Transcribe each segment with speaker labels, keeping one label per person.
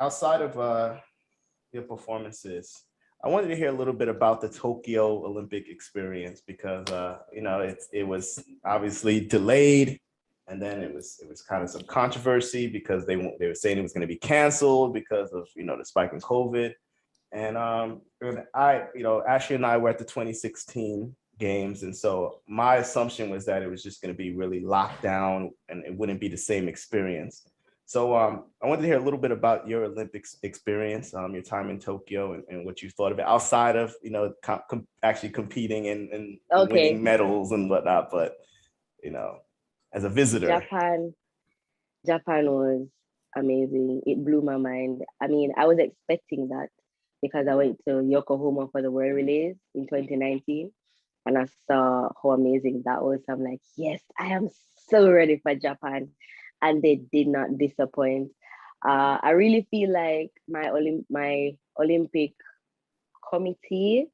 Speaker 1: outside of your performances, I wanted to hear a little bit about the Tokyo Olympic experience because it was obviously delayed, and then it was kind of some controversy because they were saying it was going to be canceled because of the spike in COVID. And Ashley and I were at the 2016 games, and so my assumption was that it was just going to be really locked down and it wouldn't be the same experience. So I wanted to hear a little bit about your Olympics experience, your time in Tokyo, and what you thought about outside of actually competing and winning medals and whatnot. But as a visitor,
Speaker 2: Japan was amazing. It blew my mind. I mean, I was expecting that because I went to Yokohama for the World Relays in 2019, and I saw how amazing that was. I'm like, yes, I am so ready for Japan. And they did not disappoint. I really feel like my Olympic committee,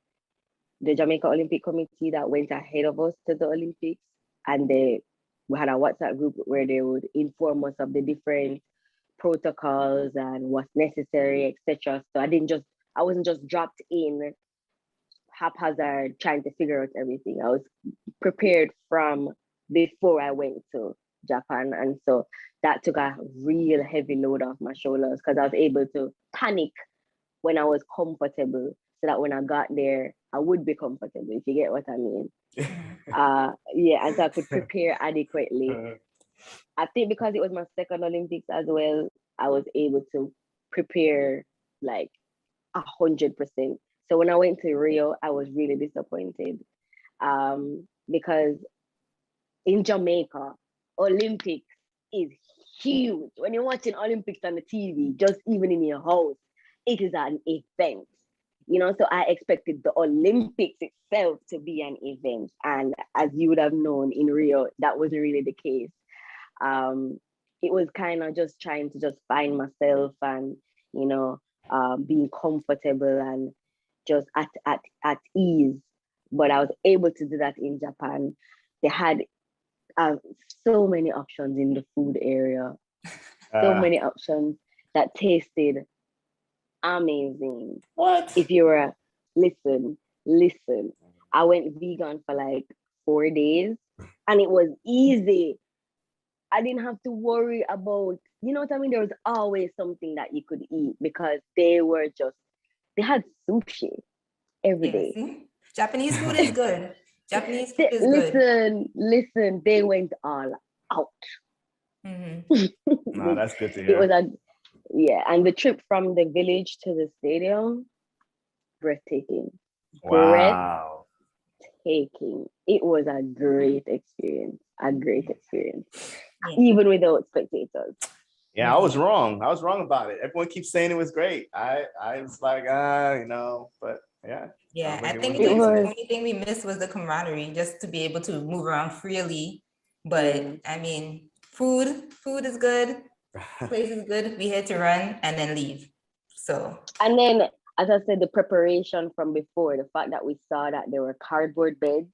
Speaker 2: the Jamaica Olympic Committee that went ahead of us to the Olympics, and we had a WhatsApp group where they would inform us of the different protocols and what's necessary, etc. So I wasn't just dropped in haphazard trying to figure out everything. I was prepared from before I went to Japan, and so that took a real heavy load off my shoulders because I was able to panic when I was comfortable, so that when I got there I would be comfortable, if you get what I mean. And so I could prepare adequately. I think because it was my second Olympics as well, I was able to prepare like 100%. So when I went to Rio, I was really disappointed because in Jamaica, Olympics is huge. When you're watching Olympics on the TV, just even in your house, it is an event. So I expected the Olympics itself to be an event. And as you would have known in Rio, that wasn't really the case. It was kind of just trying to just find myself and, being comfortable and just at ease. But I was able to do that in Japan. They had so many options in the food area, so many options that tasted amazing.
Speaker 1: What?
Speaker 2: If you were listen, I went vegan for like 4 days and it was easy. I didn't have to worry about, you know what I mean? There was always something that you could eat because they had sushi every day.
Speaker 3: See? Japanese food is good. Japanese food is good.
Speaker 2: Listen, they went all out.
Speaker 3: Mm-hmm.
Speaker 1: No, that's good to hear.
Speaker 2: It was and the trip from the village to the stadium, breathtaking.
Speaker 1: Wow.
Speaker 2: Breathtaking. It was a great experience. Even without spectators.
Speaker 1: Yeah, I was wrong. About it. Everyone keeps saying it was great. I was like, but yeah.
Speaker 3: Yeah, I think the only thing we missed was the camaraderie, just to be able to move around freely. But I mean, food is good. Place is good. We had to run and then leave. So. And
Speaker 2: then, as I said, the preparation from before, the fact that we saw that there were cardboard beds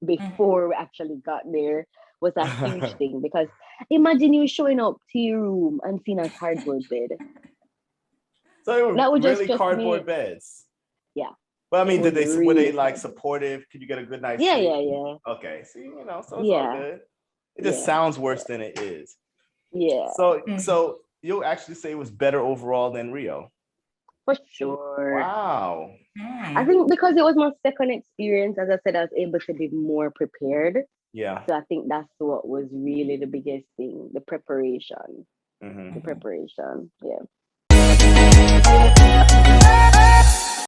Speaker 2: before we actually got there was a huge thing. Because imagine you showing up to your room and seeing a cardboard bed.
Speaker 1: So that was really just cardboard beds.
Speaker 2: Yeah.
Speaker 1: But I mean, were they like supportive? Could you get a good night's sleep?
Speaker 2: Yeah.
Speaker 1: Okay, see, so it's all good. It just sounds worse than it is.
Speaker 2: Yeah.
Speaker 1: So you'll actually say it was better overall than Rio?
Speaker 2: For sure.
Speaker 1: Wow.
Speaker 2: I think because it was my second experience, as I said, I was able to be more prepared.
Speaker 1: Yeah.
Speaker 2: So I think that's what was really the biggest thing, the preparation.
Speaker 1: Mm-hmm.
Speaker 2: The preparation, yeah.